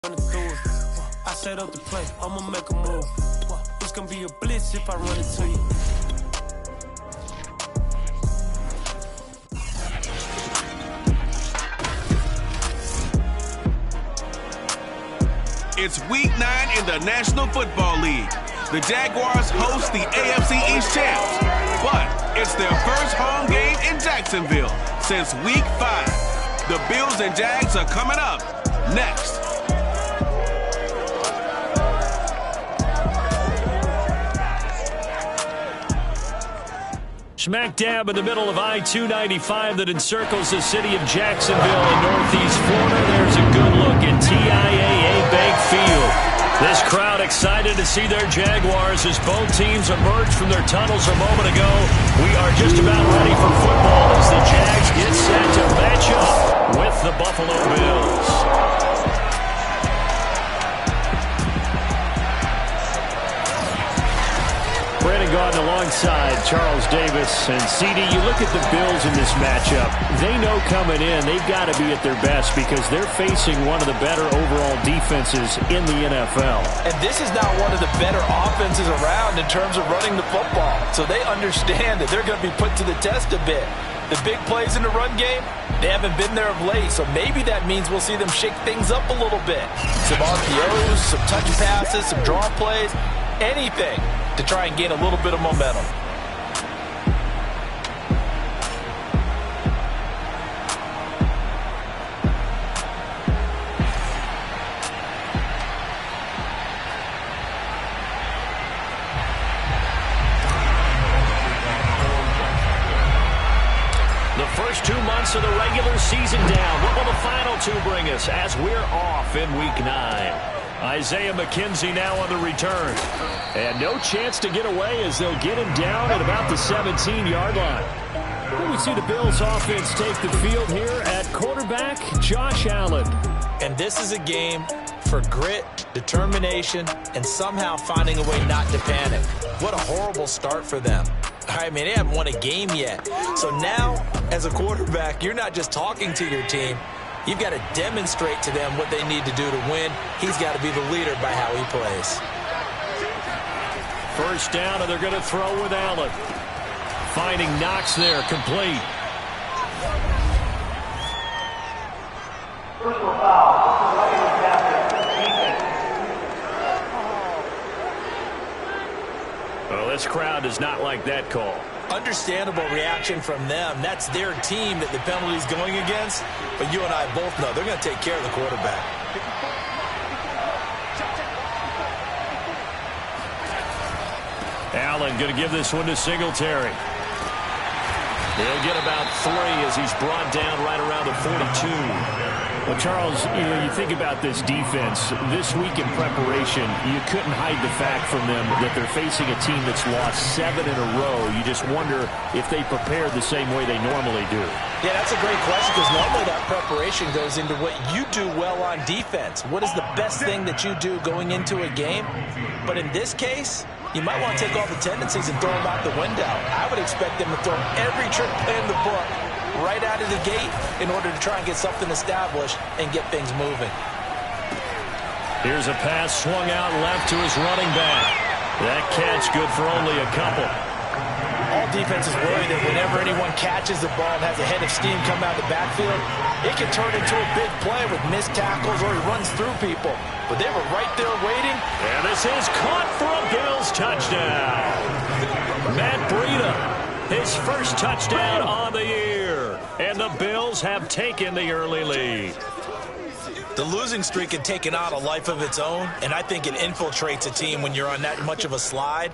I set up the play, I'ma make a move. It's gonna be a blitz if I run it to you. It's week 9 in the National Football League. The Jaguars host the AFC East champs, but it's their first home game in Jacksonville since week 5. The Bills and Jags are coming up next. Smack dab in the middle of I-295 that encircles the city of Jacksonville in northeast Florida. There's a good look at TIAA Bank Field. This crowd excited to see their Jaguars as both teams emerged from their tunnels a moment ago. We are just about ready for football as the Jags get set to match up with the Buffalo Bills. Brandon Gaudin alongside Charles Davis. And CD, you look at the Bills in this matchup. They know coming in they've got to be at their best because they're facing one of the better overall defenses in the NFL. And this is now one of the better offenses around in terms of running the football. So they understand that they're going to be put to the test a bit. The big plays in the run game, they haven't been there of late. So maybe that means we'll see them shake things up a little bit. Some RPOs, some touch passes, some draw plays, anything to try and gain a little bit of momentum. The first 2 months of the regular season down. What will the final 2 bring us as we're off in week 9? Isaiah McKenzie now on the return. And no chance to get away as they'll get him down at about the 17-yard line. Well, we see the Bills offense take the field here at quarterback, Josh Allen. And this is a game for grit, determination, and somehow finding a way not to panic. What a horrible start for them. I mean, they haven't won a game yet. So now, as a quarterback, you're not just talking to your team. You've got to demonstrate to them what they need to do to win. He's got to be the leader by how he plays. First down, and they're going to throw with Allen. Finding Knox there, complete. Personal foul. Well, this crowd does not like that call. Understandable reaction from them. That's their team that the penalty's going against. But you and I both know they're going to take care of the quarterback. Allen going to give this one to Singletary. He'll get about 3 as he's brought down right around the 42. Well, Charles, you think about this defense. This week in preparation, you couldn't hide the fact from them that they're facing a team that's lost 7 in a row. You just wonder if they prepared the same way they normally do. Yeah, that's a great question because normally that preparation goes into what you do well on defense. What is the best thing that you do going into a game? But in this case, you might want to take all the tendencies and throw them out the window. I would expect them to throw every trick play in the book right out of the gate in order to try and get something established and get things moving. Here's a pass swung out left to his running back. That catch good for only a couple. All defenses worry that whenever anyone catches the ball and has a head of steam come out of the backfield, it can turn into a big play with missed tackles or he runs through people. But they were right there waiting. And this is caught for a Bills touchdown. Matt Breida, his first touchdown on the year. And the Bills have taken the early lead. The losing streak had taken on a life of its own, and I think it infiltrates a team when you're on that much of a slide.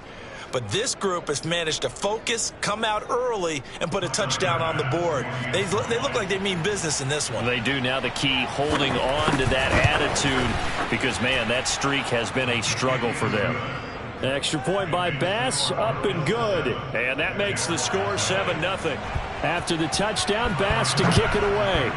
But this group has managed to focus, come out early, and put a touchdown on the board. They look like they mean business in this one. They do. Now the key, holding on to that attitude because, man, that streak has been a struggle for them. Extra point by Bass, up and good. And that makes the score 7-0. After the touchdown, Bass to kick it away.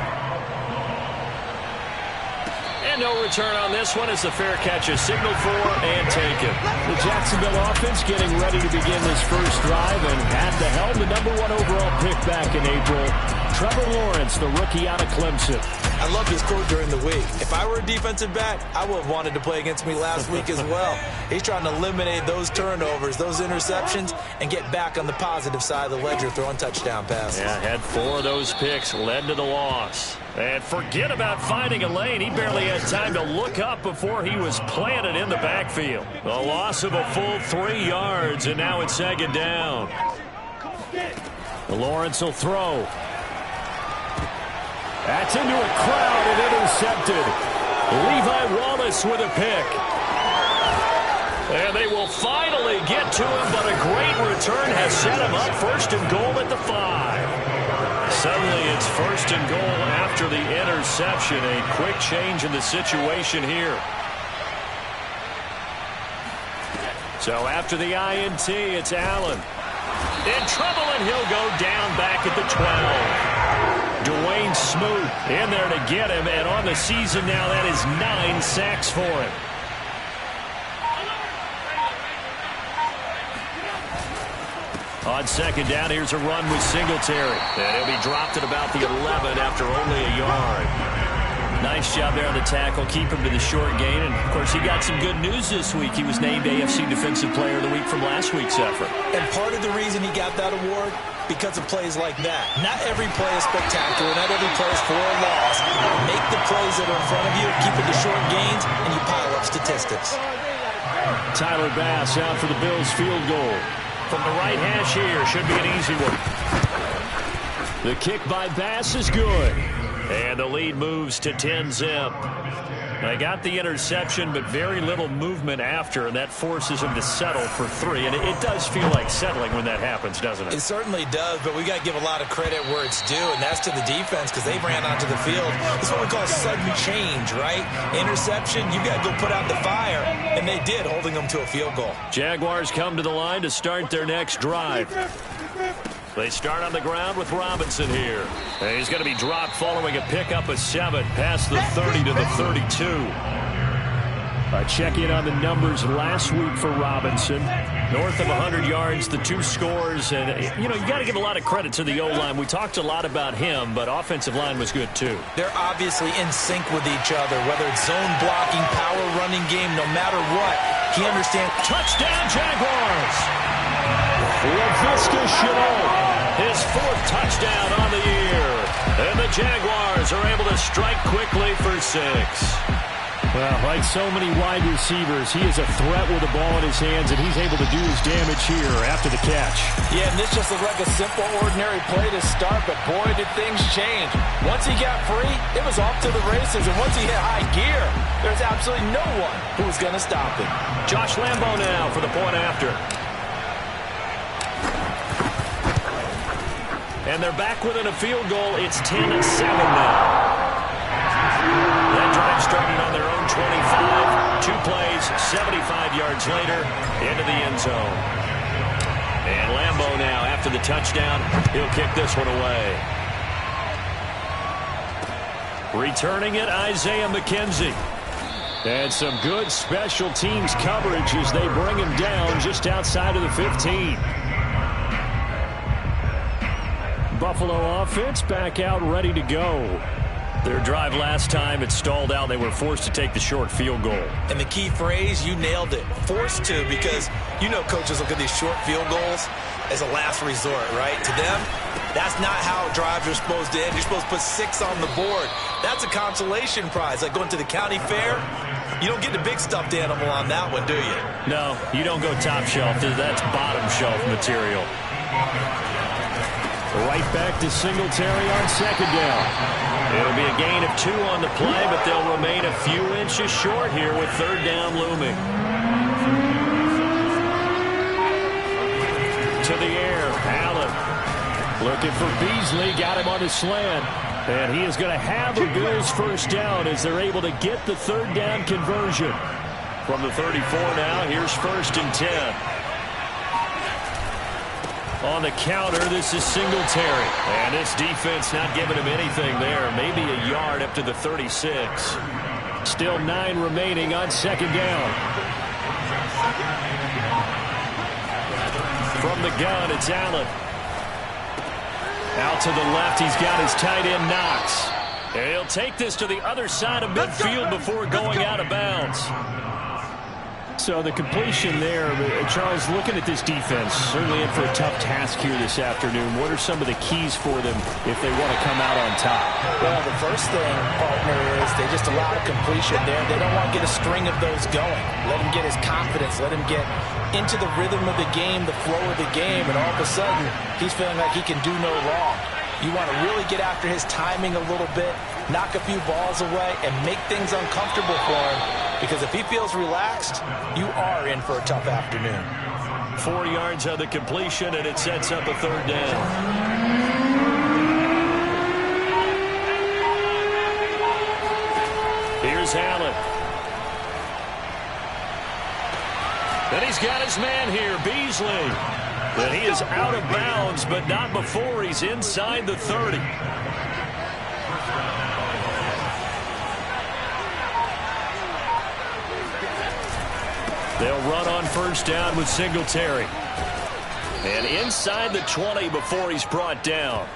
And no return on this one as the fair catch is signaled for and taken. The Jacksonville offense getting ready to begin this first drive, and at the helm, the #1 overall pick back in April, Trevor Lawrence, the rookie out of Clemson. I love his quote during the week. If I were a defensive back, I would have wanted to play against me last week as well. He's trying to eliminate those turnovers, those interceptions, and get back on the positive side of the ledger throwing touchdown passes. Yeah, had 4 of those picks, led to the loss. And forget about finding a lane. He barely had time to look up before he was planted in the backfield. A loss of a full 3 yards, and now it's 2nd down. Lawrence will throw. That's into a crowd and intercepted. Levi Wallace with a pick. And they will finally get to him, but a great return has set him up 1st and goal at the 5. Suddenly it's 1st and goal after the interception. A quick change in the situation here. So after the INT, it's Allen. In trouble, and he'll go down back at the 12. Dwayne Smoot in there to get him, and on the season now, that is 9 sacks for him. On 2nd down, here's a run with Singletary. And he'll be dropped at about the 11 after only a yard. Nice job there on the tackle. Keep him to the short gain. And, of course, he got some good news this week. He was named AFC Defensive Player of the Week from last week's effort. And part of the reason he got that award, because of plays like that. Not every play is spectacular. Not every play is for a loss. Make the plays that are in front of you, keep it to short gains, and you pile up statistics. Tyler Bass out for the Bills field goal. From the right hash here, should be an easy one. The kick by Bass is good. And the lead moves to 10-zip. They got the interception, but very little movement after, and that forces him to settle for 3. And it does feel like settling when that happens, doesn't it? It certainly does, but we got to give a lot of credit where it's due, and that's to the defense because they ran onto the field. It's what we call sudden change, right? Interception, you got to go put out the fire, and they did, holding them to a field goal. Jaguars come to the line to start their next drive. They start on the ground with Robinson here. And he's going to be dropped following a pickup of 7 past the 30 to the 32. Check in on the numbers last week for Robinson. North of 100 yards, the 2 scores. And, you know, you got to give a lot of credit to the O-line. We talked a lot about him, but offensive line was good, too. They're obviously in sync with each other, whether it's zone blocking, power running game, no matter what. He understands. Touchdown, Jaguars! LaVisca Chenault. His 4th touchdown on the year. And the Jaguars are able to strike quickly for 6. Well, like so many wide receivers, he is a threat with the ball in his hands, and he's able to do his damage here after the catch. Yeah, and this just looked like a simple, ordinary play to start, but boy, did things change. Once he got free, it was off to the races, and once he hit high gear, there's absolutely no one who was going to stop him. Josh Lambo now for the point after. And they're back within a field goal. It's 10-7 now. That drive started on their own 25. 2 plays, 75 yards later, into the end zone. And Lambo now, after the touchdown, he'll kick this one away. Returning it, Isaiah McKenzie. And some good special teams coverage as they bring him down just outside of the 15. Buffalo offense back out ready to go. Their drive last time, it stalled out. They were forced to take the short field goal. And the key phrase, you nailed it. Forced to, because you know coaches look at these short field goals as a last resort, right? To them, that's not how drives are supposed to end. You're supposed to put 6 on the board. That's a consolation prize. Like going to the county fair, you don't get the big stuffed animal on that one, do you? No, you don't go top shelf. That's bottom shelf material. Right back to Singletary on 2nd down. It'll be a gain of 2 on the play, but they'll remain a few inches short here with 3rd down looming. To the air, Allen. Looking for Beasley, got him on the slant. And he is going to have the Bills 1st down as they're able to get the 3rd down conversion. From the 34 now, here's 1st and 10. On the counter, this is Singletary. And this defense not giving him anything there. Maybe a yard up to the 36. Still 9 remaining on second down. From the gun, it's Allen. Out to the left, he's got his tight end Knox. And he'll take this to the other side of midfield before going out of bounds. So the completion there, Charles, looking at this defense, certainly in for a tough task here this afternoon. What are some of the keys for them if they want to come out on top? Well, the first thing, partner, is they just allow a completion there. They don't want to get a string of those going. Let him get his confidence. Let him get into the rhythm of the game, the flow of the game, and all of a sudden, he's feeling like he can do no wrong. You want to really get after his timing a little bit, knock a few balls away, and make things uncomfortable for him. Because if he feels relaxed, you are in for a tough afternoon. 4 yards on the completion, and it sets up a third down. Here's Allen. And he's got his man here, Beasley. And he is out of bounds, but not before he's inside the 30. They'll run on first down with Singletary. And inside the 20 before he's brought down.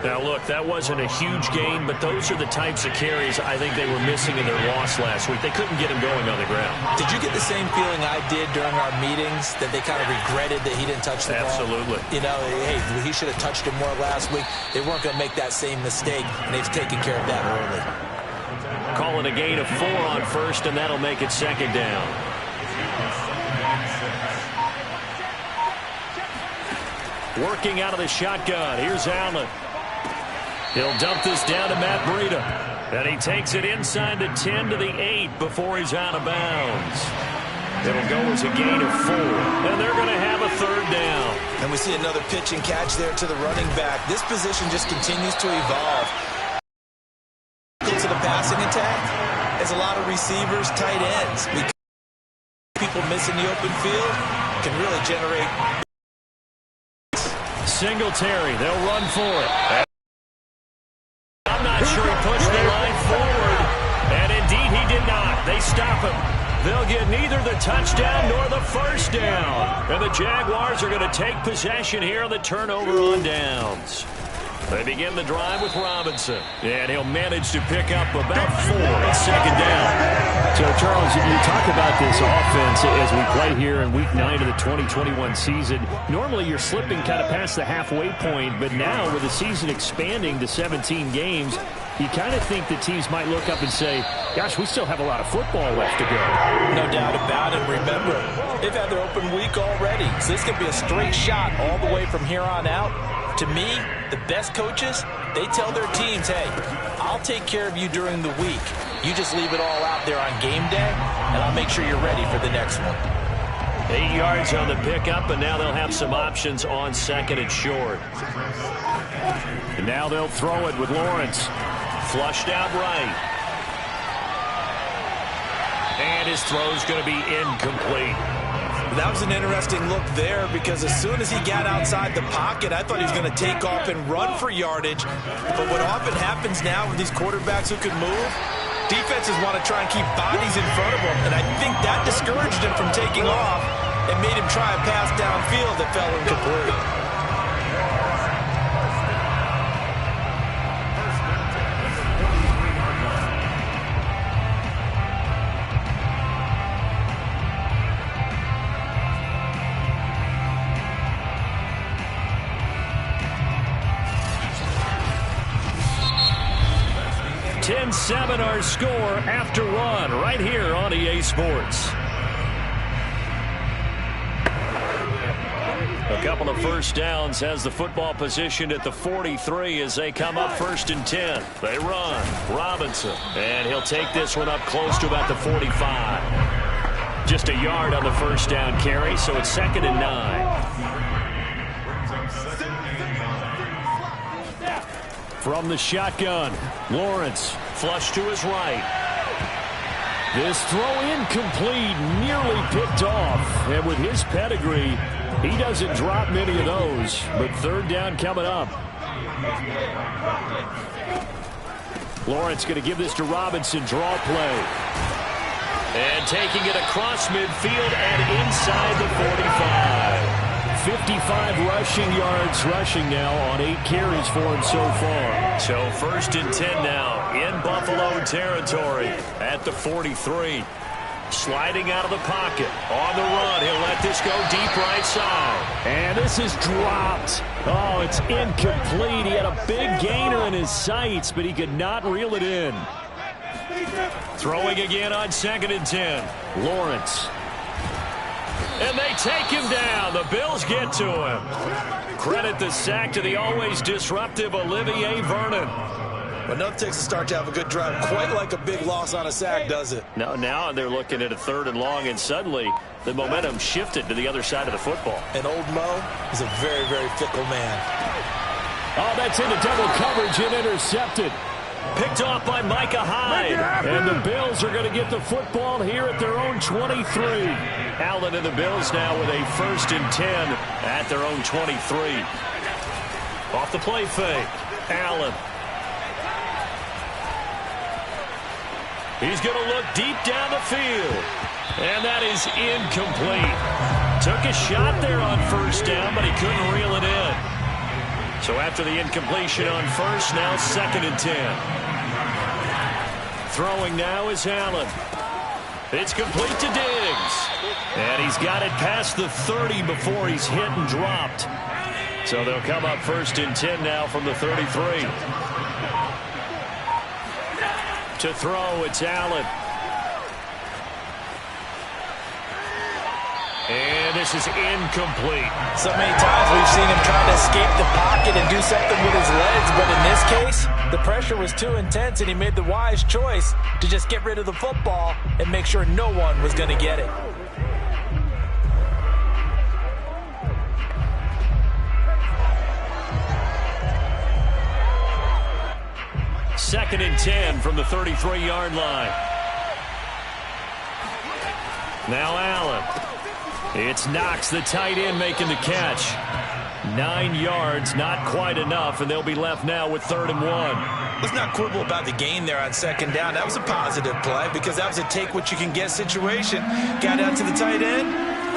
Now, look, that wasn't a huge gain, but those are the types of carries I think they were missing in their loss last week. They couldn't get him going on the ground. Did you get the same feeling I did during our meetings, that they kind of regretted that he didn't touch the ball? Absolutely. You know, hey, he should have touched it more last week. They weren't going to make that same mistake, and they've taken care of that early. Calling a gain of 4 on first, and that'll make it second down. Working out of the shotgun. Here's Allen. He'll dump this down to Matt Breida. And he takes it inside the 10 to the 8 before he's out of bounds. It'll go as a gain of 4. And they're going to have a third down. And we see another pitch and catch there to the running back. This position just continues to evolve. To the passing attack, there's a lot of receivers, tight ends. People missing the open field can really generate. Singletary, they'll run for it. I'm not sure he pushed the line forward. And indeed he did not. They stop him. They'll get neither the touchdown nor the first down. And the Jaguars are going to take possession here on the turnover on downs. They begin the drive with Robinson. And he'll manage to pick up about 4 at second down. So, Charles, you talk about this offense as we play here in Week 9 of the 2021 season. Normally, you're slipping kind of past the halfway point, but now with the season expanding to 17 games, you kind of think the teams might look up and say, gosh, we still have a lot of football left to go. No doubt about it. Remember, they've had their open week already, so this could be a straight shot all the way from here on out. To me, the best coaches, they tell their teams, hey, I'll take care of you during the week. You just leave it all out there on game day, and I'll make sure you're ready for the next one. 8 yards on the pickup, and now they'll have some options on second and short. And now they'll throw it with Lawrence. Flushed out right. And his throw's going to be incomplete. That was an interesting look there, because as soon as he got outside the pocket, I thought he was going to take off and run for yardage. But what often happens now with these quarterbacks who can move, defenses want to try and keep bodies in front of them. And I think that discouraged him from taking off and made him try a pass downfield that fell incomplete. Seven our score after 1 right here on EA Sports. A couple of first downs has the football positioned at the 43 as they come up 1st and 10. They run. Robinson. And he'll take this one up close to about the 45. Just a yard on the first down carry, so it's 2nd and 9. From the shotgun, Lawrence. Flush to his right. This throw incomplete, nearly picked off. And with his pedigree, he doesn't drop many of those. But third down coming up. Lawrence going to give this to Robinson. Draw play. And taking it across midfield and inside the 45. 55 rushing yards now on 8 carries for him so far. So 1st and 10 now in Buffalo territory at the 43. Sliding out of the pocket. On the run. He'll let this go deep right side. And this is dropped. Oh, it's incomplete. He had a big gainer in his sights, but he could not reel it in. Throwing again on 2nd and 10. Lawrence. And they take him down. The Bills get to him. Credit the sack to the always disruptive Olivier Vernon. But nothing takes a start to have a good drive. Quite like a big loss on a sack, does it? Now they're looking at a 3rd and long, and suddenly the momentum shifted to the other side of the football. And old Mo is a very, very fickle man. Oh, that's into double coverage and intercepted. Picked off by Micah Hyde. And the Bills are going to get the football here at their own 23. Allen and the Bills now with a 1st and 10 at their own 23. Off the play fake. Allen. He's going to look deep down the field. And that is incomplete. Took a shot there on 1st down, but he couldn't reel it in. So after the incompletion on 1st, now 2nd and 10. Throwing now is Allen. It's complete to Diggs. And he's got it past the 30 before he's hit and dropped. So they'll come up 1st and 10 now from the 33. To throw, it's Allen. And this is incomplete. So many times we've seen him trying to escape the pocket and do something with his legs, but in this case, the pressure was too intense and he made the wise choice to just get rid of the football and make sure no one was going to get it. Second and 10 from the 33-yard line. Now Allen. It's Knox, the tight end, making the catch. 9 yards, not quite enough, and they'll be left now with 3rd and 1. Let's not quibble about the gain there on 2nd down. That was a positive play because that was a take-what-you-can-get situation. Got out to the tight end.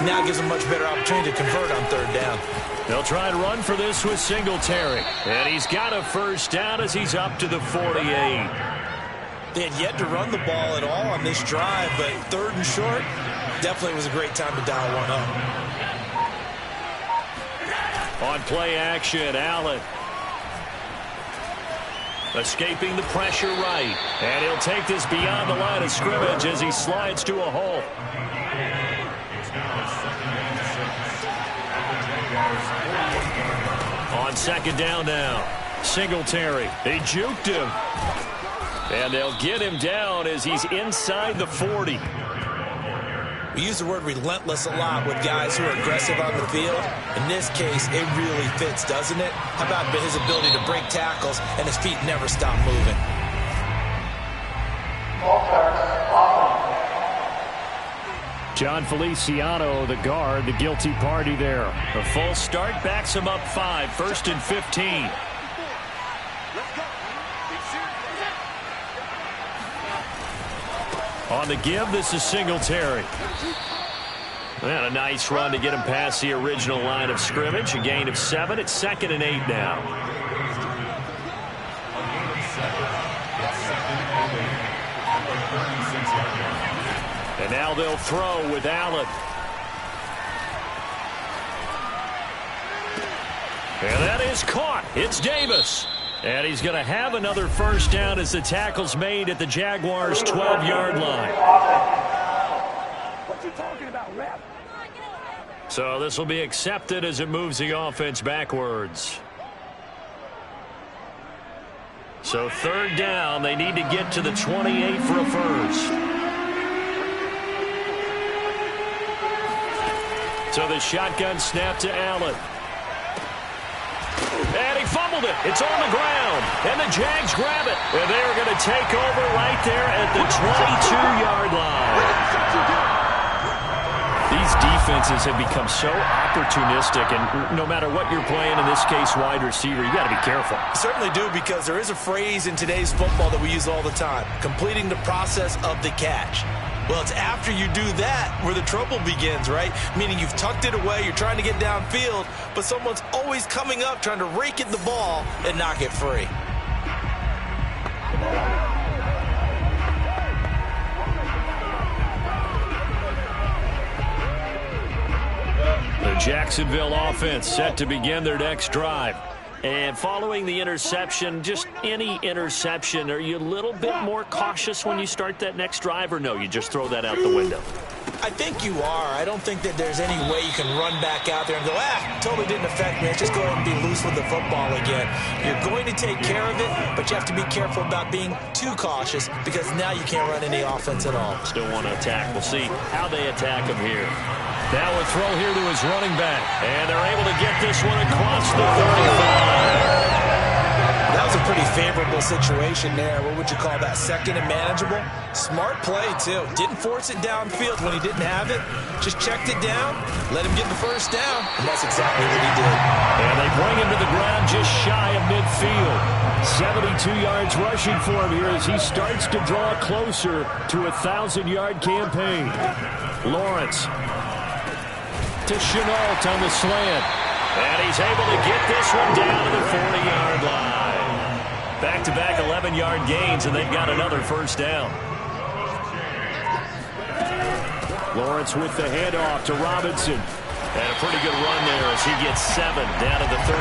Now gives him much better opportunity to convert on 3rd down. They'll try and run for this with Singletary. And he's got a 1st down as he's up to the 48. They had yet to run the ball at all on this drive, but 3rd and short, definitely was a great time to dial one up. On play action, Allen. Escaping the pressure right. And he'll take this beyond the line of scrimmage as he slides to a hole. On 2nd down now. Singletary. They juked him. And they'll get him down as he's inside the 40. We use the word relentless a lot with guys who are aggressive on the field. In this case, it really fits, doesn't it? How about his ability to break tackles and his feet never stop moving? John Feliciano, the guard, the guilty party there. A false start backs him up 5, 1st and 15. On the give, this is Singletary. And a nice run to get him past the original line of scrimmage. A gain of 7. It's 2nd and 8 now. And now they'll throw with Allen. And that is caught. It's Davis. And he's going to have another 1st down as the tackle's made at the Jaguars' 12-yard line. What you talking about, ref? So this will be accepted as it moves the offense backwards. So 3rd down, they need to get to the 28 for a 1st. So the shotgun snap to Allen. And he fumbled it. It's on the ground. And the Jags grab it. And they are going to take over right there at the 22-yard line. These defenses have become so opportunistic, and no matter what you're playing, in this case wide receiver, you got to be careful. Certainly do, because there is a phrase in today's football that we use all the time: completing the process of the catch. Well, it's after you do that where the trouble begins, right? Meaning you've tucked it away, you're trying to get downfield, but someone's always coming up trying to rake at the ball and knock it free. The Jacksonville offense set to begin their next drive. And following the interception, just any interception, are you a little bit more cautious when you start that next drive, or no, you just throw that out the window? I think you are. I don't think that there's any way you can run back out there and go, totally didn't affect me. Let's just go ahead and be loose with the football again. You're going to take care of it, but you have to be careful about being too cautious, because now you can't run any offense at all. Still want to attack. We'll see how they attack him here. Now a throw here to his running back. And they're able to get this one across the 35. That was a pretty favorable situation there. What would you call that? Second and manageable? Smart play, too. Didn't force it downfield when he didn't have it. Just checked it down, let him get the first down, and that's exactly what he did. And they bring him to the ground just shy of midfield. 72 yards rushing for him here as he starts to draw closer to a 1,000-yard campaign. Lawrence to Chenault on the slant. And he's able to get this one down to the 40-yard line. Back-to-back 11-yard gains, and they've got another first down. Lawrence with the handoff to Robinson. And a pretty good run there as he gets 7 down to the 33.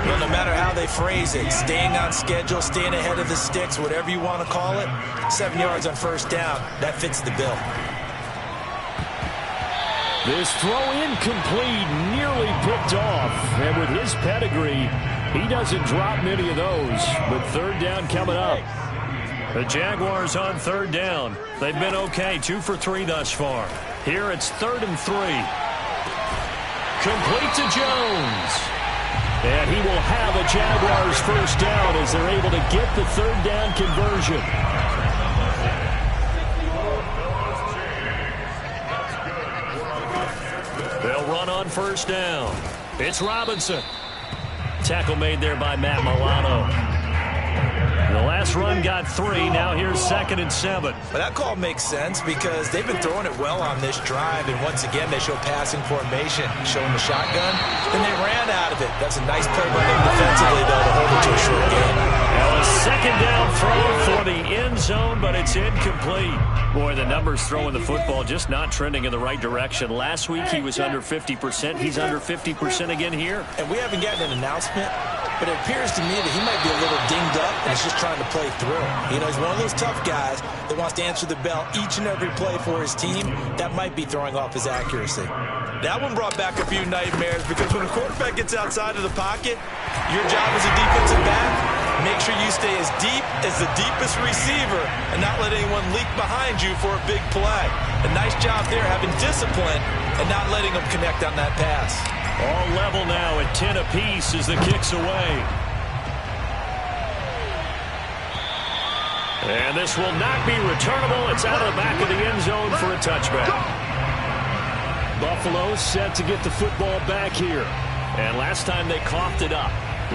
Well, no matter how they phrase it, staying on schedule, staying ahead of the sticks, whatever you want to call it, 7 yards on first down, that fits the bill. This throw incomplete, nearly picked off. And with his pedigree, he doesn't drop many of those. But third down coming up. The Jaguars on third down. They've been okay, 2 for 3 thus far. Here it's 3rd and 3. Complete to Jones. And he will have a Jaguars first down as they're able to get the third down conversion. They'll run on first down. It's Robinson. Tackle made there by Matt Milano. The last run got 3. Now here's 2nd and 7. Well, that call makes sense because they've been throwing it well on this drive, and once again they show passing formation, showing the shotgun, and they ran out of it. That's a nice play by them defensively, though, to hold it to a short game. Now a 2nd down throw for the end zone, but it's incomplete. Boy, the numbers throwing the football just not trending in the right direction. Last week he was under 50%. He's under 50% again here. And we haven't gotten an announcement, but it appears to me that he might be a little dinged up and is just trying to play through. You know, he's one of those tough guys that wants to answer the bell each and every play for his team. That might be throwing off his accuracy. That one brought back a few nightmares because when a quarterback gets outside of the pocket, your job as a defensive back, make sure you stay as deep as the deepest receiver and not let anyone leak behind you for a big play. A nice job there having discipline and not letting them connect on that pass. All level now at 10 apiece as the kick's away. And this will not be returnable. It's out of the back of the end zone for a touchback. Buffalo set to get the football back here. And last time they coughed it up,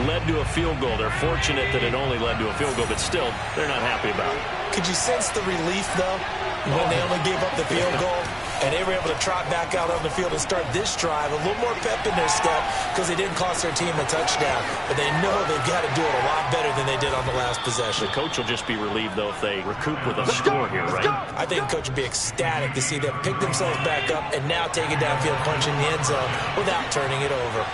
led to a field goal. They're fortunate that it only led to a field goal, but still, they're not happy about it. Could you sense the relief, though, when they only gave up the field goal and they were able to trot back out on the field and start this drive, a little more pep in their step because they didn't cost their team a touchdown, but they know they've got to do it a lot better than they did on the last possession. The coach will just be relieved, though, if they recoup with a score here, right? I think the coach would be ecstatic to see them pick themselves back up and now take it downfield, punch in the end zone without turning it over.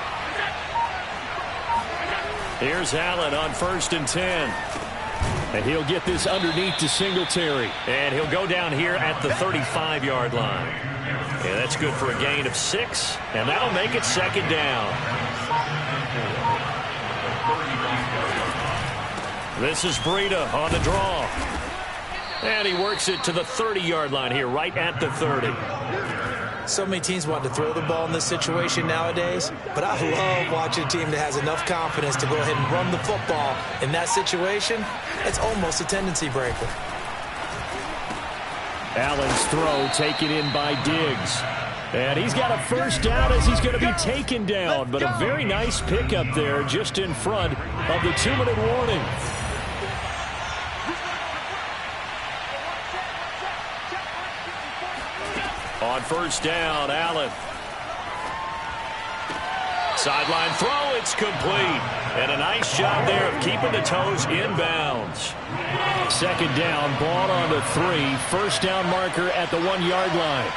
Here's Allen on 1st and 10. And he'll get this underneath to Singletary. And he'll go down here at the 35-yard line. And that's good for a gain of 6. And that'll make it 2nd down. This is Breida on the draw. And he works it to the 30-yard line here, right at the 30. So many teams want to throw the ball in this situation nowadays, but I love watching a team that has enough confidence to go ahead and run the football. In that situation, it's almost a tendency breaker. Allen's throw taken in by Diggs. And he's got a first down as he's going to be taken down. But a very nice pickup there just in front of the 2-minute warning. On first down, Allen. Sideline throw, it's complete. And a nice job there of keeping the toes inbounds. Second down, ball on the 3. First down marker at the 1-yard line.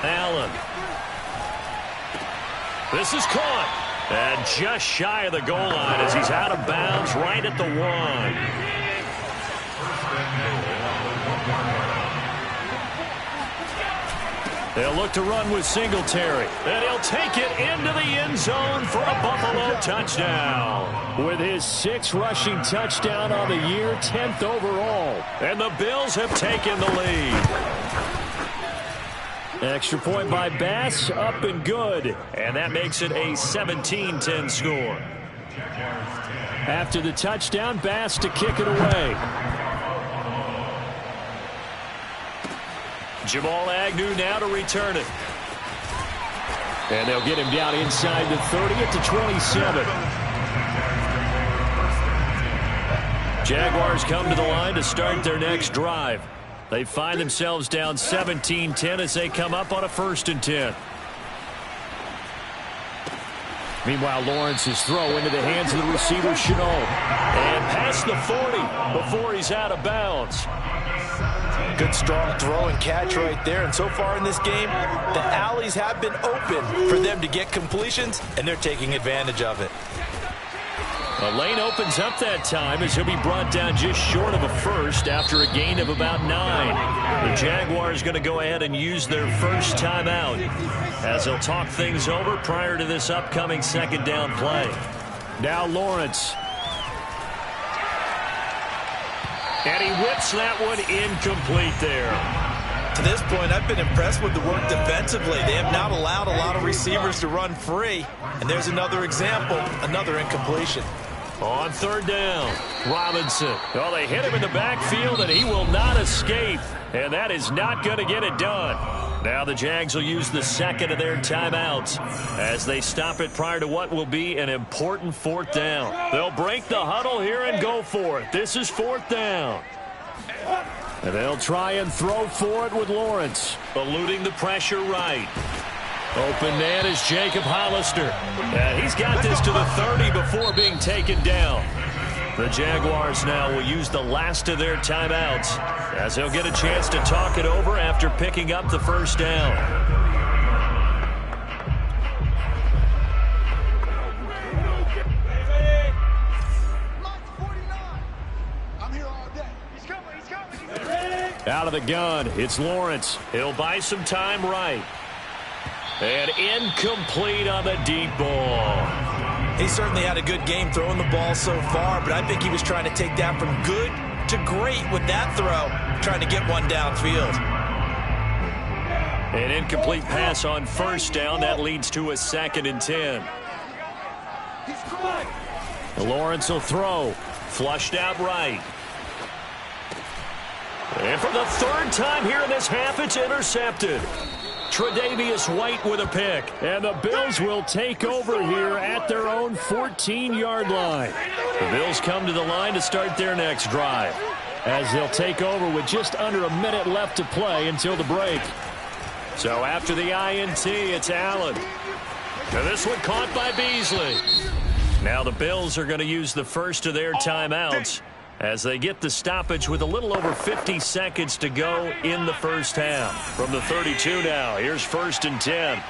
Allen. This is caught. And just shy of the goal line as he's out of bounds right at the 1. They'll look to run with Singletary. And he'll take it into the end zone for a Buffalo touchdown. With his 6th rushing touchdown on the year, 10th overall. And the Bills have taken the lead. Extra point by Bass, up and good. And that makes it a 17-10 score. After the touchdown, Bass to kick it away. Jamal Agnew now to return it. And they'll get him down inside the 30 at the 27. Jaguars come to the line to start their next drive. They find themselves down 17-10 as they come up on a 1st and 10. Meanwhile, Lawrence's throw into the hands of the receiver, Chenault. And past the 40 before he's out of bounds. Good strong throw and catch right there. And so far in this game, the alleys have been open for them to get completions, and they're taking advantage of it. The lane opens up that time as he'll be brought down just short of a first after a gain of about 9. The Jaguars going to go ahead and use their first timeout as they'll talk things over prior to this upcoming 2nd down play. Now Lawrence. And he whips that one incomplete there. To this point, I've been impressed with the work defensively. They have not allowed a lot of receivers to run free. And there's another example, another incompletion. On 3rd down, Robinson. Oh, they hit him in the backfield, and he will not escape. And that is not going to get it done. Now the Jags will use the 2nd of their timeouts as they stop it prior to what will be an important 4th down. They'll break the huddle here and go for it. This is 4th down. And they'll try and throw for it with Lawrence. Eluding the pressure right. Open man is Jacob Hollister. And he's got this to the 30 before being taken down. The Jaguars now will use the last of their timeouts as they'll get a chance to talk it over after picking up the first down. Out of the gun, it's Lawrence. He'll buy some time right. And incomplete on the deep ball. He certainly had a good game throwing the ball so far, but I think he was trying to take that from good to great with that throw, trying to get one downfield. An incomplete pass on first down. That leads to a 2nd and 10. Lawrence will throw. Flushed out right. And for the 3rd time here in this half, it's intercepted. Tre'Davious White with a pick. And the Bills will take over here at their own 14-yard line. The Bills come to the line to start their next drive as they'll take over with just under a minute left to play until the break. So after the INT, it's Allen. And this one caught by Beasley. Now the Bills are going to use the first of their timeouts as they get the stoppage with a little over 50 seconds to go in the first half. From the 32 now, here's 1st and 10.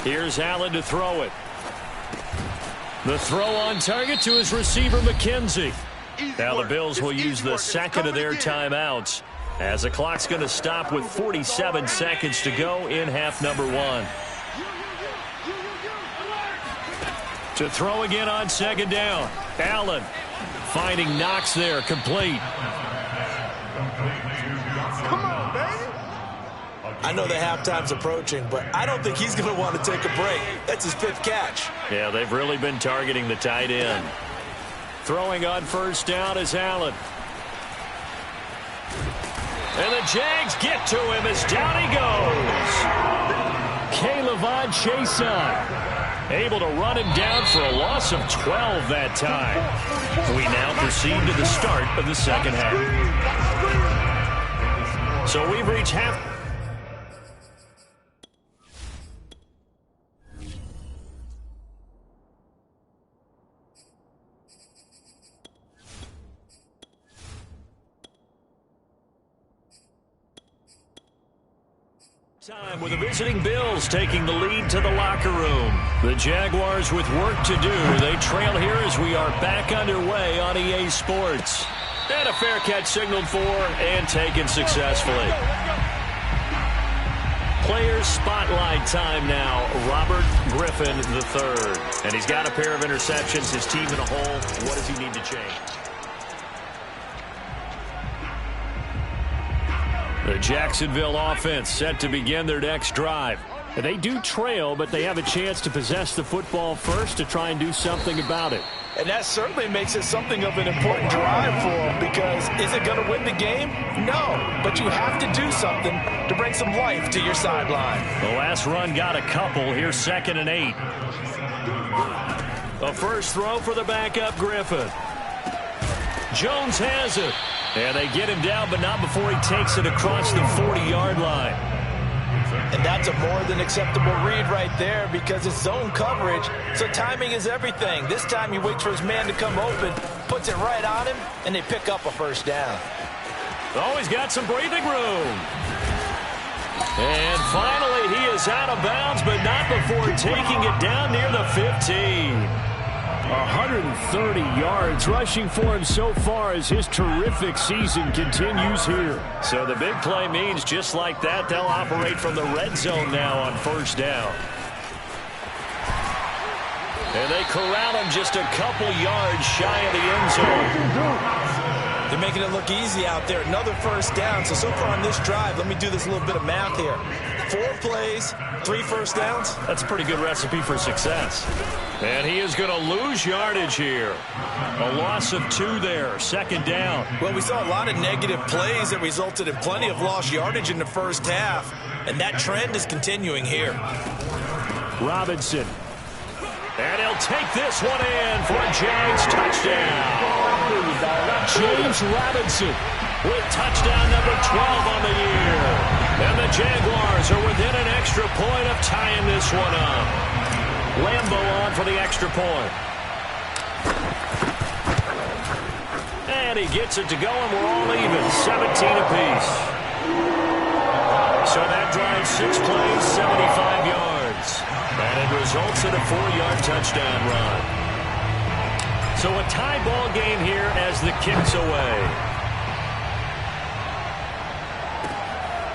Here's Allen to throw it. The throw on target to his receiver, McKenzie. Now the Bills will use the 2nd of their timeouts as the clock's going to stop with 47 seconds to go in half number 1. To throw again on 2nd down. Allen finding Knox there, complete. I know the halftime's approaching, but I don't think he's going to want to take a break. That's his 5th catch. Yeah, they've really been targeting the tight end. Throwing on first down is Allen. And the Jags get to him as down he goes. K'Lavon Chaisson able to run him down for a loss of 12 that time. We now proceed to the start of the second half. So we've reached half. Time with the visiting Bills taking the lead to the locker room. The Jaguars with work to do. They trail here as we are back underway on EA Sports. And a fair catch signaled for and taken successfully. Players spotlight time now. Robert Griffin III. And he's got a pair of interceptions. His team in a hole. What does he need to change? The Jacksonville offense set to begin their next drive. They do trail, but they have a chance to possess the football first to try and do something about it. And that certainly makes it something of an important drive for them, because is it going to win the game? No, but you have to do something to bring some life to your sideline. The last run got a couple. Here's 2nd and 8. The first throw for the backup Griffin. Jones has it. And they get him down, but not before he takes it across the 40-yard line. And that's a more than acceptable read right there, because it's zone coverage, so timing is everything. This time he waits for his man to come open, puts it right on him, and they pick up a first down. Oh, he's got some breathing room. And finally, he is out of bounds, but not before taking it down near the 15. 130 yards rushing for him so far as his terrific season continues here. So the big play means just like that, they'll operate from the red zone now on first down. And they corral him just a couple yards shy of the end zone. They're making it look easy out there. Another first down. So far on this drive, let me do this little bit of math here. 4 plays, 3 first downs. That's a pretty good recipe for success. And he is going to lose yardage here. A loss of 2 there, 2nd down. Well, we saw a lot of negative plays that resulted in plenty of lost yardage in the first half. And that trend is continuing here. Robinson. And he'll take this one in for a Jags touchdown. James Robinson with touchdown number 12 on the year. And the Jaguars are within an extra point of tying this one up. Lambo on for the extra point. And he gets it to go, and we're all even, 17 apiece. So that drives 6 plays, 75 yards. And it results in a 4-yard touchdown run. So a tie ball game here as the kick's away.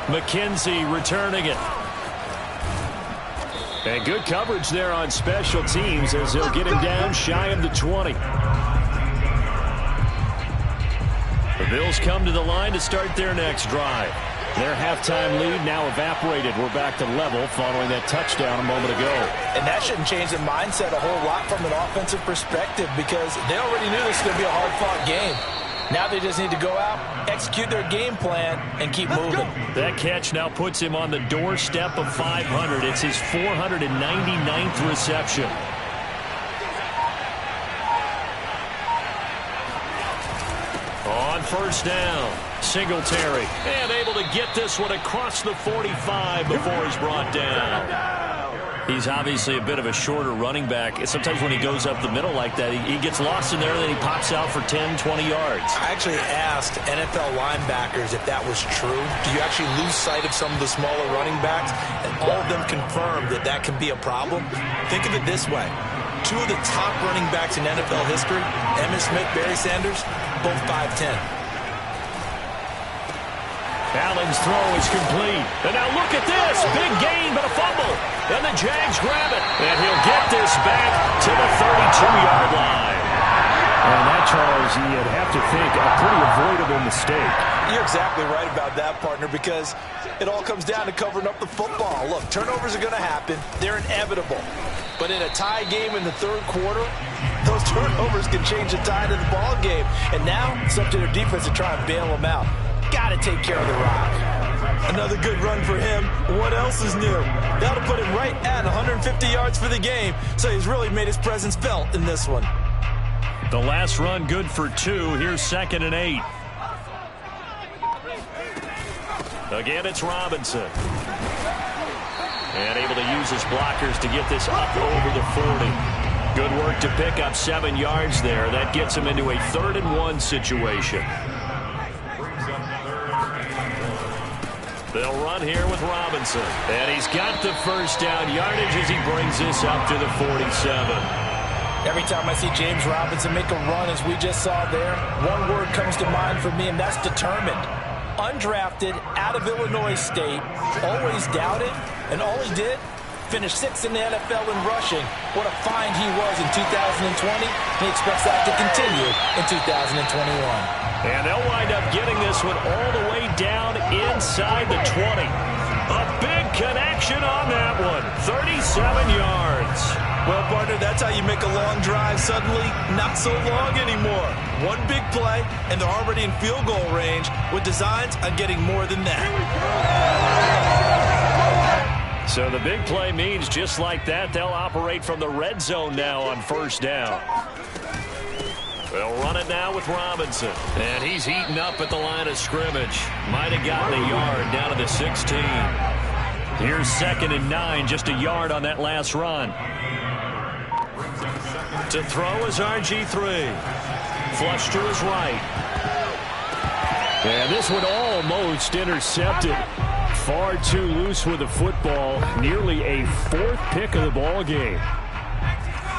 McKenzie returning it. And good coverage there on special teams as they'll get him down shy of the 20. The Bills come to the line to start their next drive. Their halftime lead now evaporated. We're back to level following that touchdown a moment ago. And that shouldn't change their mindset a whole lot from an offensive perspective, because they already knew this was going to be a hard-fought game. Now they just need to go out, execute their game plan, and keep moving. That catch now puts him on the doorstep of 500. It's his 499th reception. On first down, Singletary. And able to get this one across the 45 before he's brought down. He's obviously a bit of a shorter running back. Sometimes when he goes up the middle like that, he gets lost in there, and then he pops out for 10, 20 yards. I actually asked NFL linebackers if that was true. Do you actually lose sight of some of the smaller running backs? And all of them confirmed that that can be a problem. Think of it this way. 2 of the top running backs in NFL history, Emmitt Smith, Barry Sanders, both 5'10". Allen's throw is complete. And now look at this. Big gain, but a fumble. And the Jags grab it. And he'll get this back to the 32-yard line. And that, Charles, you'd have to think a pretty avoidable mistake. You're exactly right about that, partner, because it all comes down to covering up the football. Look, turnovers are going to happen. They're inevitable. But in a tie game in the third quarter, those turnovers can change the tide of the ball game. And now it's up to their defense to try and bail them out. got to take care of the rock. Another good run for him. What else is new? That'll put him right at 150 yards for the game, so he's really made his presence felt in this one. The last run good for 2. Here's 2nd and 8. Again, it's Robinson. And able to use his blockers to get this up over the 40. Good work to pick up 7 yards there. That gets him into a 3rd and 1 situation. They'll run here with Robinson. And he's got the first down yardage as he brings this up to the 47. Every time I see James Robinson make a run, as we just saw there, one word comes to mind for me, and that's determined. Undrafted, out of Illinois State, always doubted, and all he did, finished 6th in the NFL in rushing. What a find he was in 2020. He expects that to continue in 2021. And they'll wind up getting this one all the way down inside the 20. A big connection on that one. 37 yards. Well, partner, that's how you make a long drive suddenly not so long anymore. One big play, and they're already in field goal range with designs on getting more than that. So the big play means just like that, they'll operate from the red zone now on 1st down. They'll run it now with Robinson. And he's heating up at the line of scrimmage. Might have gotten a yard down to the 16. Here's 2nd and 9, just a yard on that last run. To throw is RG3. Flush to his right. And this one almost intercepted. Far too loose with the football. Nearly a 4th pick of the ball game.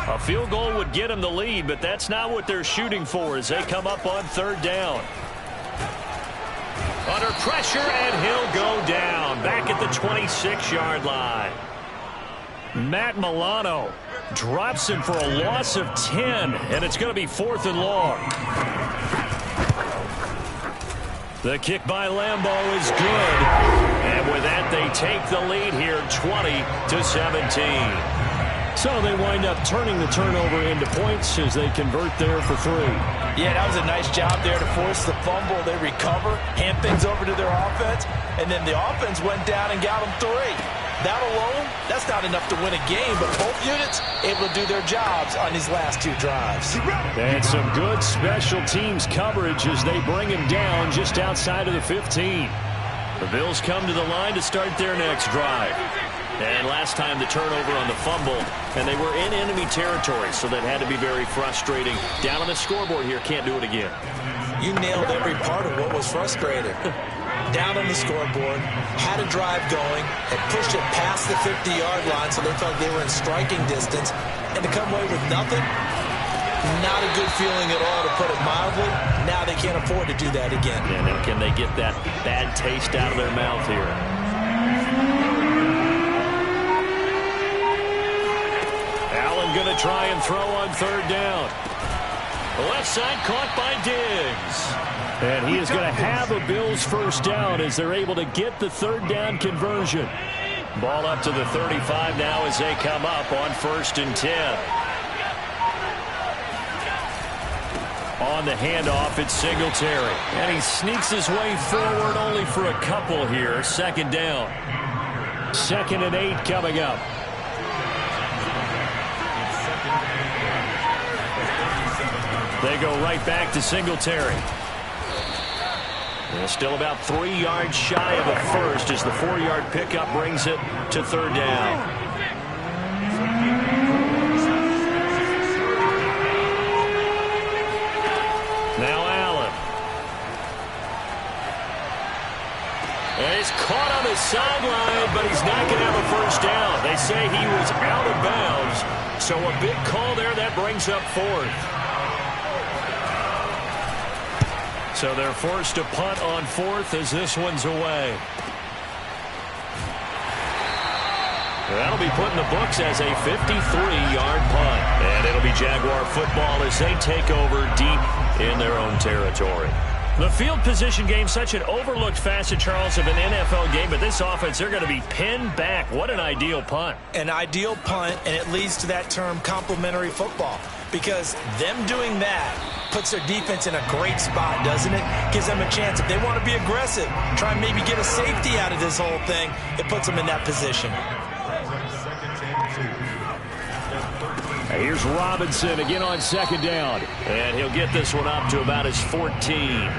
A field goal would get him the lead, but that's not what they're shooting for as they come up on 3rd down. Under pressure, and he'll go down. Back at the 26-yard line. Matt Milano drops him for a loss of 10, and it's going to be 4th and long. The kick by Lambeau is good. And with that, they take the lead here, 20-17. So they wind up turning the turnover into points as they convert there for 3. Yeah, that was a nice job there to force the fumble. They recover, hand things over to their offense, and then the offense went down and got them 3. That alone, that's not enough to win a game, but both units able to do their jobs on these last 2 drives. And some good special teams coverage as they bring him down just outside of the 15. The Bills come to the line to start their next drive. And last time the turnover on the fumble, and they were in enemy territory, so that had to be very frustrating. Down on the scoreboard here, can't do it again. You nailed every part of what was frustrating. Down on the scoreboard, had a drive going, and pushed it past the 50-yard line so they felt they were in striking distance, and to come away with nothing, not a good feeling at all, to put it mildly. Now they can't afford to do that again. Yeah, now can they get that bad taste out of their mouth here? Allen going to try and throw on 3rd down. The left side caught by Diggs. And he is going to have a Bills first down as they're able to get the 3rd down conversion. Ball up to the 35 now as they come up on 1st and 10. On the handoff, it's Singletary. And he sneaks his way forward only for a couple here. 2nd down. 2nd and 8 coming up. They go right back to Singletary. And still about 3 yards shy of a first as the 4-yard pickup brings it to 3rd down. Now Allen. And he's caught on the sideline, but he's not going to have a first down. They say he was out of bounds. So a big call there that brings up 4th. So they're forced to punt on 4th as this one's away. That'll be put in the books as a 53-yard punt. And it'll be Jaguar football as they take over deep in their own territory. The field position game, such an overlooked facet, Charles, of an NFL game, but this offense, they're going to be pinned back. What an ideal punt. An ideal punt, and it leads to that term complementary football, because them doing that puts their defense in a great spot, doesn't it? Gives them a chance. If they want to be aggressive, try and maybe get a safety out of this whole thing, it puts them in that position. Here's Robinson again on second down. And he'll get this one up to about his 14.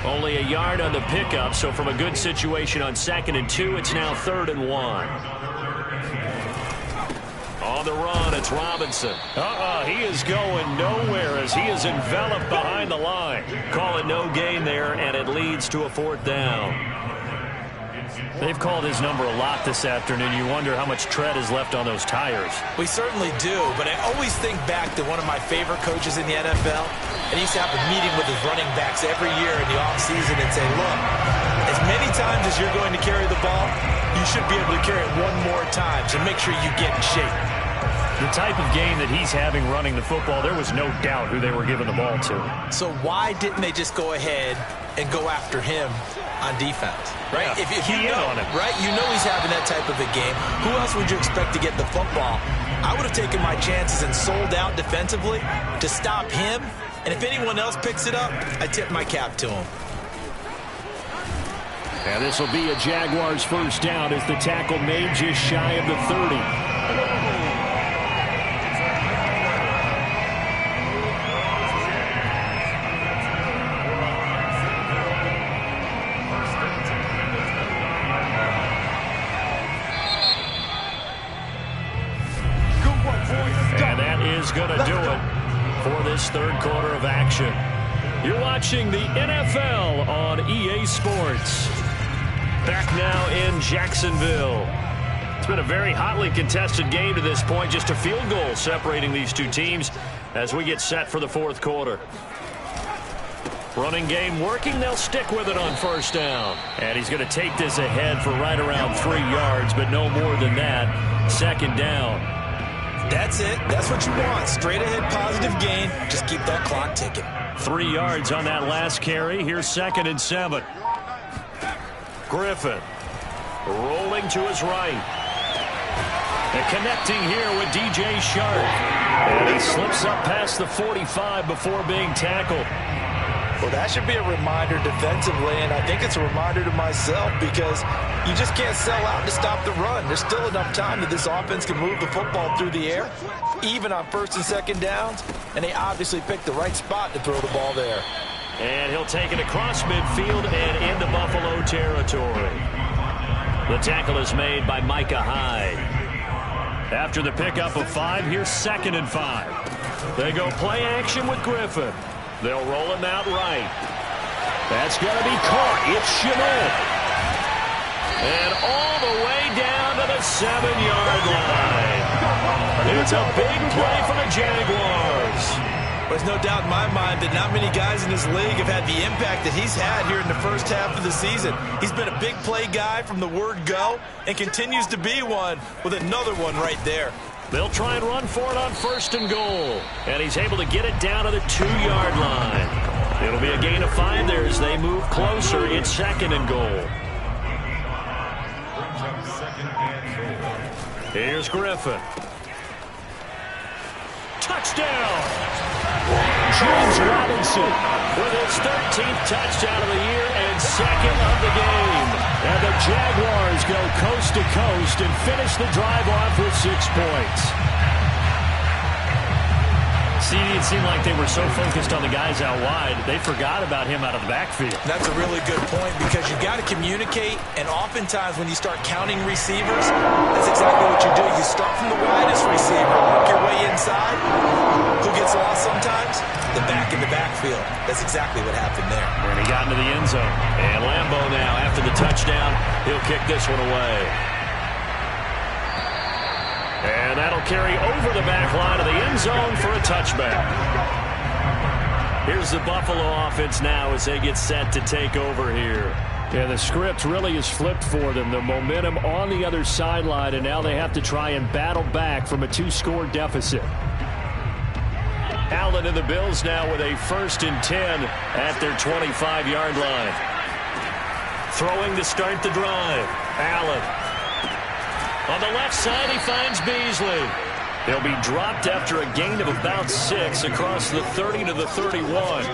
Only a yard on the pickup, so from a good situation on 2nd and 2, it's now 3rd and 1. On the run, it's Robinson. He is going nowhere as he is enveloped behind the line. Call it no gain there, and it leads to a 4th down. They've called his number a lot this afternoon. You wonder how much tread is left on those tires. We certainly do, but I always think back to one of my favorite coaches in the NFL, and he used to have a meeting with his running backs every year in the offseason and say, look, as many times as you're going to carry the ball, you should be able to carry it one more time, so make sure you get in shape. The type of game that he's having running the football, there was no doubt who they were giving the ball to. So why didn't they just go ahead and go after him on defense, right? Yeah, if you know, on him. Right? You know he's having that type of a game. Who else would you expect to get the football? I would have taken my chances and sold out defensively to stop him. And if anyone else picks it up, I tip my cap to him. And this will be a Jaguars 1st down as the tackle made just shy of the 30. Going to do it for this 3rd quarter of action. You're watching the NFL on EA Sports. Back now in Jacksonville. It's been a very hotly contested game to this point. Just a field goal separating these two teams as we get set for the 4th quarter. Running game working. They'll stick with it on 1st down. And he's going to take this ahead for right around 3 yards, but no more than that. 2nd down. That's it. That's what you want. Straight ahead positive gain. Just keep that clock ticking. 3 yards on that last carry. Here's 2nd and 7. Griffin rolling to his right. And connecting here with DJ Sharp. And he slips up past the 45 before being tackled. Well, that should be a reminder defensively, and I think it's a reminder to myself because you just can't sell out to stop the run. There's still enough time that this offense can move the football through the air, even on 1st and 2nd downs, and they obviously picked the right spot to throw the ball there. And he'll take it across midfield and into Buffalo territory. The tackle is made by Micah Hyde. After the pickup of 5, here's 2nd and 5. They go play action with Griffin. They'll roll him out right. That's going to be caught. It's Shemet. And all the way down to the 7-yard line. It's a big play for the Jaguars. There's no doubt in my mind that not many guys in this league have had the impact that he's had here in the 1st half of the season. He's been a big play guy from the word go and continues to be one with another one right there. They'll try and run for it on 1st and goal. And he's able to get it down to the 2-yard line. It'll be a gain of 5 there as they move closer. It's 2nd and goal. Here's Griffin. Touchdown! James Robinson with his 13th touchdown of the year and 2nd of the game. And the Jaguars go coast to coast and finish the drive off with 6 points. See, it seemed like they were so focused on the guys out wide, they forgot about him out of the backfield. That's a really good point because you've got to communicate, and oftentimes when you start counting receivers, that's exactly what you do. You start from the widest receiver, work your way inside. Who gets lost sometimes? The back in the backfield. That's exactly what happened there. And he got into the end zone. And Lambeau now, after the touchdown, he'll kick this one away. And that'll carry over the back line of the end zone for a touchback. Here's the Buffalo offense now as they get set to take over here. Yeah, the script really is flipped for them. The momentum on the other sideline, and now they have to try and battle back from a 2-score deficit. Allen and the Bills now with a 1st and 10 at their 25-yard line. Throwing to start the drive. Allen. On the left side, he finds Beasley. He'll be dropped after a gain of about 6 across the 30 to the 31.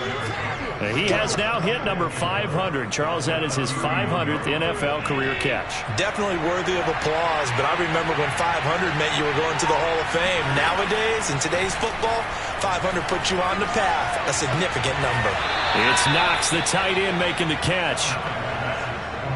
He has now hit number 500. Charles, that is his 500th NFL career catch. Definitely worthy of applause, but I remember when 500 meant you were going to the Hall of Fame. Nowadays, in today's football, 500 puts you on the path, a significant number. It's Knox, the tight end, making the catch.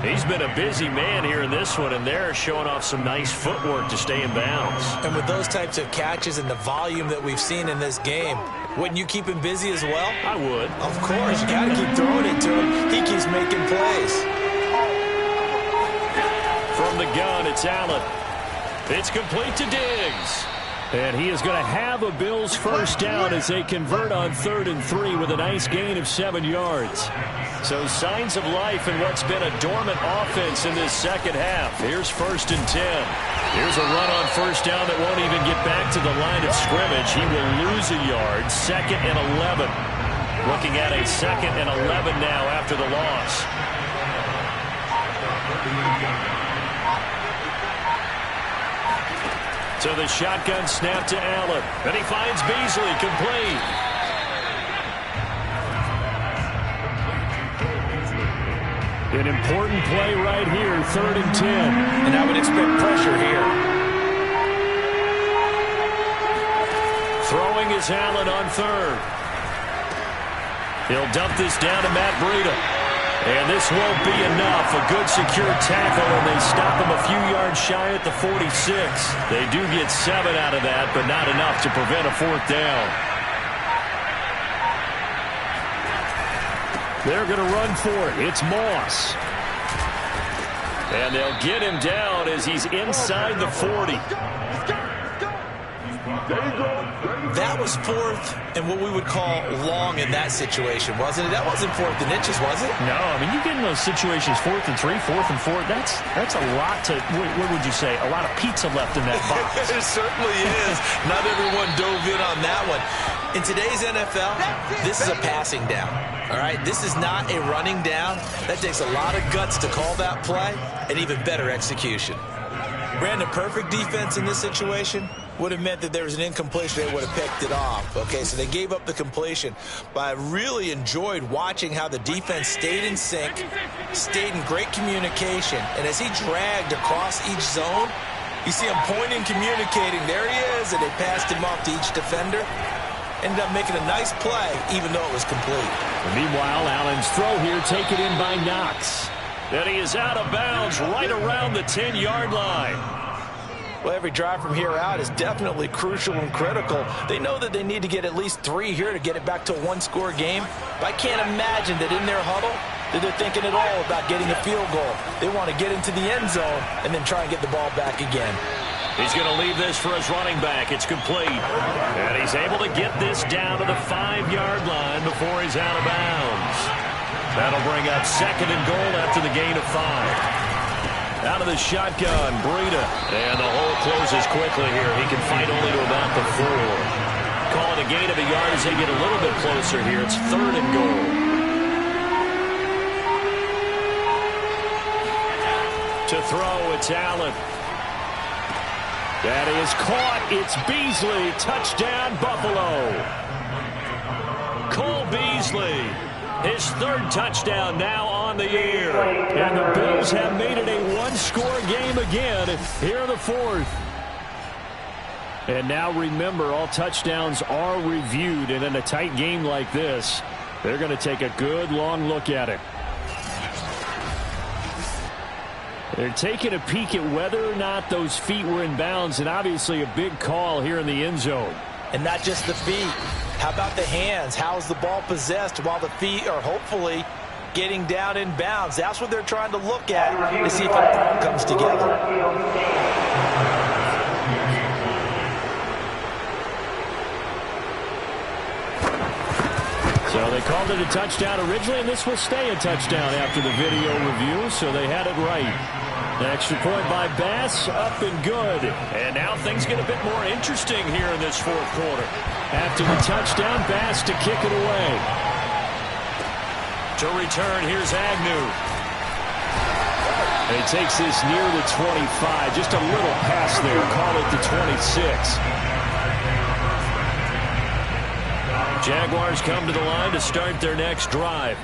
He's been a busy man here in this one, and they're showing off some nice footwork to stay in bounds. And with those types of catches and the volume that we've seen in this game, wouldn't you keep him busy as well? I would. Of course. You got to keep throwing it to him. He keeps making plays. From the gun, it's Allen. It's complete to Diggs. And he is going to have a Bills first down as they convert on 3rd and 3 with a nice gain of 7 yards. So signs of life in what's been a dormant offense in this second half. Here's 1st and 10. Here's a run on first down that won't even get back to the line of scrimmage. He will lose a yard. 2nd and 11. Looking at a 2nd and 11 now after the loss. So the shotgun snap to Allen. And he finds Beasley complete. An important play right here, 3rd and 10. And I would expect pressure here. Throwing is Allen on 3rd. He'll dump this down to Matt Breida. And this won't be enough. A good secure tackle, and they stop him a few yards shy at the 46. They do get 7 out of that, but not enough to prevent a 4th down. They're going to run for it. It's Moss. And they'll get him down as he's inside the 40. That was 4th and what we would call long in that situation, wasn't it? That wasn't 4th and inches, was it? No, I mean, you get in those situations 4th and 3, 4th and 4. That's a lot to, what would you say, a lot of pizza left in that box. It certainly is. Not everyone dove in on that one. In today's NFL, this is a passing down. All right, this is not a running down. That takes a lot of guts to call that play and even better execution. Brandon, perfect defense in this situation would have meant that there was an incompletion. They would have picked it off. Okay, so they gave up the completion. But I really enjoyed watching how the defense stayed in sync, stayed in great communication. And as he dragged across each zone, you see him pointing, communicating. There he is, and they passed him off to each defender. Ended up making a nice play, even though it was complete. Meanwhile, Allen's throw here taken in by Knox. Then he is out of bounds right around the 10-yard line. Well, every drive from here out is definitely crucial and critical. They know that they need to get at least 3 here to get it back to a one-score game. But I can't imagine that in their huddle that they're thinking at all about getting a field goal. They want to get into the end zone and then try and get the ball back again. He's going to leave this for his running back. It's complete. And he's able to get this down to the 5-yard line before he's out of bounds. That'll bring up 2nd and goal after the gain of 5. Out of the shotgun, Breida. And the hole closes quickly here. He can fight only to about the 4. Calling a gain of a yard as they get a little bit closer here. It's 3rd and goal. To throw, it's Allen. That is caught. It's Beasley. Touchdown, Buffalo. Cole Beasley. His 3rd touchdown now on the year. And the Bills have made it a one-score game again here in the 4th. And now remember, all touchdowns are reviewed. And in a tight game like this, they're going to take a good long look at it. They're taking a peek at whether or not those feet were in bounds, and obviously a big call here in the end zone. And not just the feet. How about the hands? How's the ball possessed while the feet are hopefully getting down in bounds? That's what they're trying to look at to see if it comes together. So they called it a touchdown originally, and this will stay a touchdown after the video review, so they had it right. The extra point by Bass, up and good. And now things get a bit more interesting here in this 4th quarter. After the touchdown, Bass to kick it away. To return, here's Agnew. And he takes this near the 25. Just a little pass there. Call it the 26. Jaguars come to the line to start their next drive.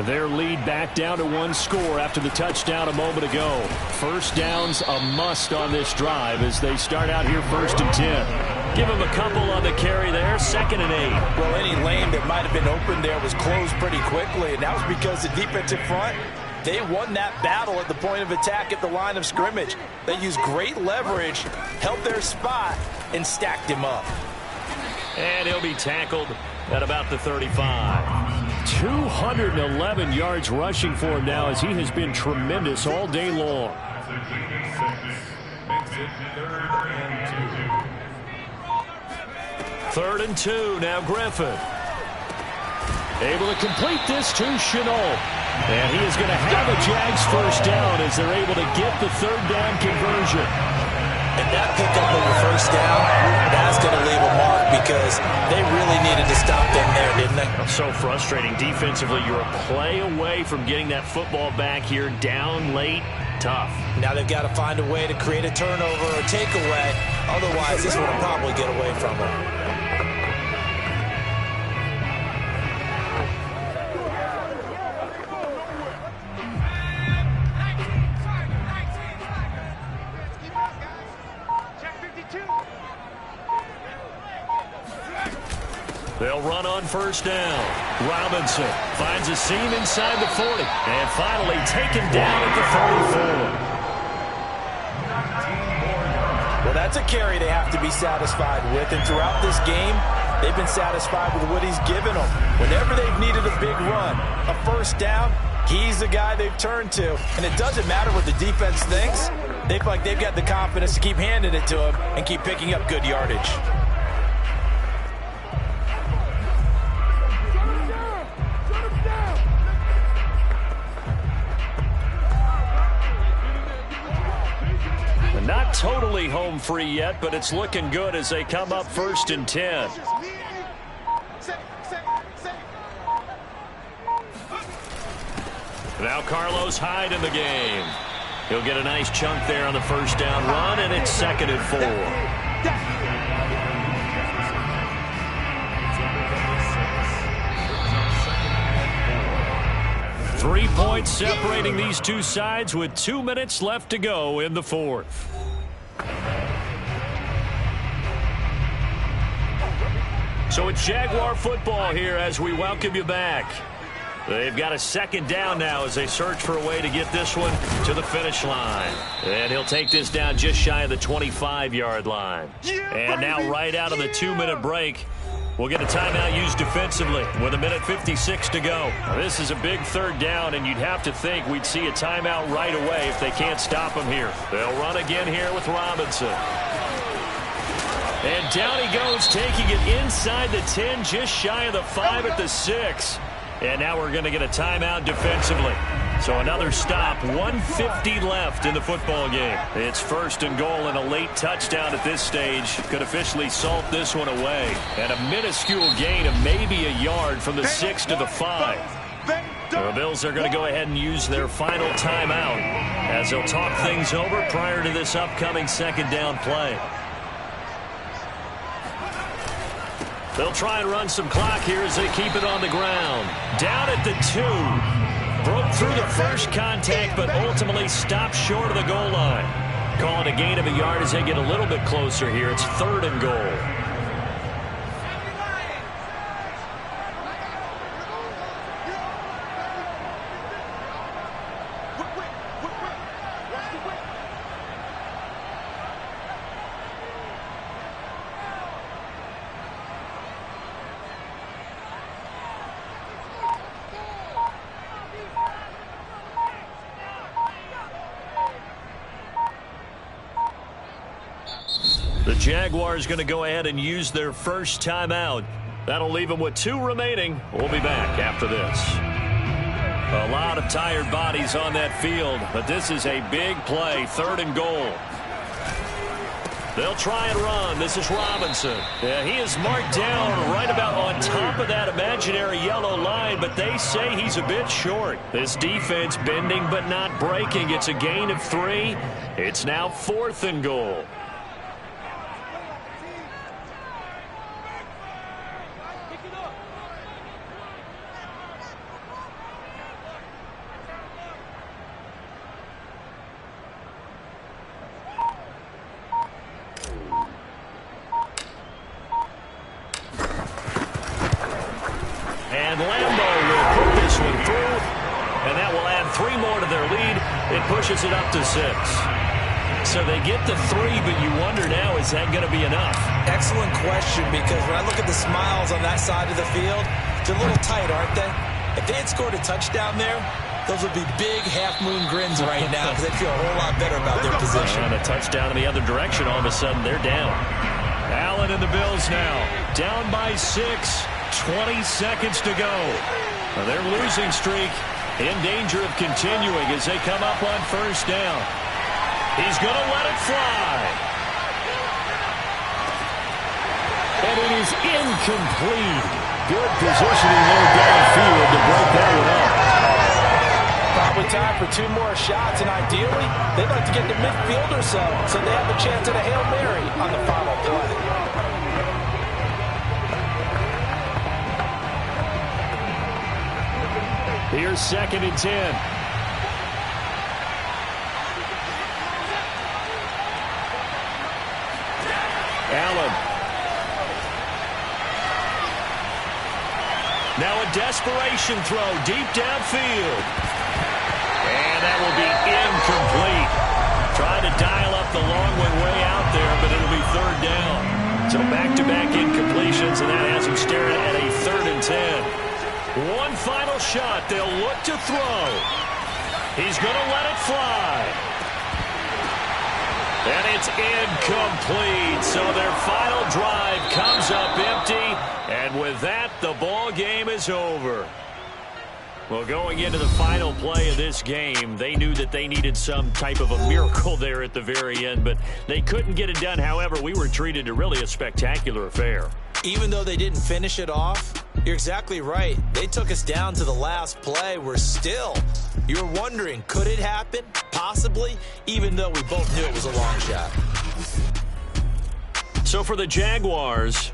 Their lead back down to 1 score after the touchdown a moment ago. First down's a must on this drive as they start out here 1st and 10. Give them a couple on the carry there, 2nd and 8. Well, any lane that might have been open there was closed pretty quickly, and that was because the defensive front, they won that battle at the point of attack at the line of scrimmage. They used great leverage, held their spot, and stacked him up. And he'll be tackled at about the 35. 211 yards rushing for him now as he has been tremendous all day long. Third and 2, now Griffin. Able to complete this to Chenault. And he is going to have a Jags first down as they're able to get the 3rd down conversion. And that pickup of a first down, that's going to leave a mark because they really needed to stop them there, didn't they? So frustrating defensively. You're a play away from getting that football back here down late. Tough. Now they've got to find a way to create a turnover or takeaway. Otherwise, this one will probably get away from them. They'll run on first down. Robinson finds a seam inside the 40. And finally taken down at the 34. Well, that's a carry they have to be satisfied with. And throughout this game, they've been satisfied with what he's given them. Whenever they've needed a big run, a first down, he's the guy they've turned to. And it doesn't matter what the defense thinks. They feel like they've got the confidence to keep handing it to him and keep picking up good yardage. Not totally home free yet, but it's looking good as they come up 1st and 10. Now Carlos Hyde in the game. He'll get a nice chunk there on the first down run, and it's 2nd and 4. 3 points separating these two sides with 2 minutes left to go in the 4th. So it's Jaguar football here as we welcome you back. They've got a 2nd down now as they search for a way to get this one to the finish line. And he'll take this down just shy of the 25-yard line. And now right out of the 2-minute break, we'll get a timeout used defensively with 1:56 to go. Now, this is a big 3rd down, and you'd have to think we'd see a timeout right away if they can't stop him here. They'll run again here with Robinson. And down he goes, taking it inside the 10, just shy of the 5 at the 6. And now we're going to get a timeout defensively. So another stop, 1:50 left in the football game. It's 1st and goal, and a late touchdown at this stage could officially salt this one away. And a minuscule gain of maybe a yard from the 6 to the 5. The Bills are going to go ahead and use their final timeout as they'll talk things over prior to this upcoming 2nd down play. They'll try and run some clock here as they keep it on the ground. Down at the 2. Broke through the first contact, but ultimately stopped short of the goal line. Call it a gain of a yard as they get a little bit closer here. It's 3rd and goal. The Jaguars going to go ahead and use their first timeout. That'll leave them with 2 remaining. We'll be back after this. A lot of tired bodies on that field, but this is a big play, 3rd and goal. They'll try and run. This is Robinson. Yeah, he is marked down right about on top of that imaginary yellow line, but they say he's a bit short. This defense bending but not breaking. It's a gain of 3. It's now 4th and goal. add 3 more to their lead. It pushes it up to 6. So they get the 3, but you wonder now, is that going to be enough? Excellent question, because when I look at the smiles on that side of the field, they're a little tight, aren't they? If they had scored a touchdown there, those would be big half-moon grins right now because they feel a whole lot better about their position. And a touchdown in the other direction, all of a sudden they're down. Allen and the Bills now down by 6, 20 seconds to go. Well, their losing streak in danger of continuing as they come up on first down. He's going to let it fly. And it is incomplete. Good positioning there downfield to break that one up. Probably time for 2 more shots, and ideally, they'd like to get to midfield or so they have a chance at a Hail Mary on the final play. Here's 2nd and 10. Allen. Now a desperation throw deep downfield. And that will be incomplete. Trying to dial up the long one way out there, but it'll be 3rd down. So back-to-back incompletions, and that has him staring at a 3rd and 10. One final shot. They'll look to throw. He's going to let it fly. And it's incomplete. So their final drive comes up empty. And with that, the ball game is over. Well, going into the final play of this game, they knew that they needed some type of a miracle there at the very end, but they couldn't get it done. However, we were treated to really a spectacular affair. Even though they didn't finish it off, you're exactly right. They took us down to the last play. We're still, you're wondering, could it happen? Possibly, even though we both knew it was a long shot. So for the Jaguars,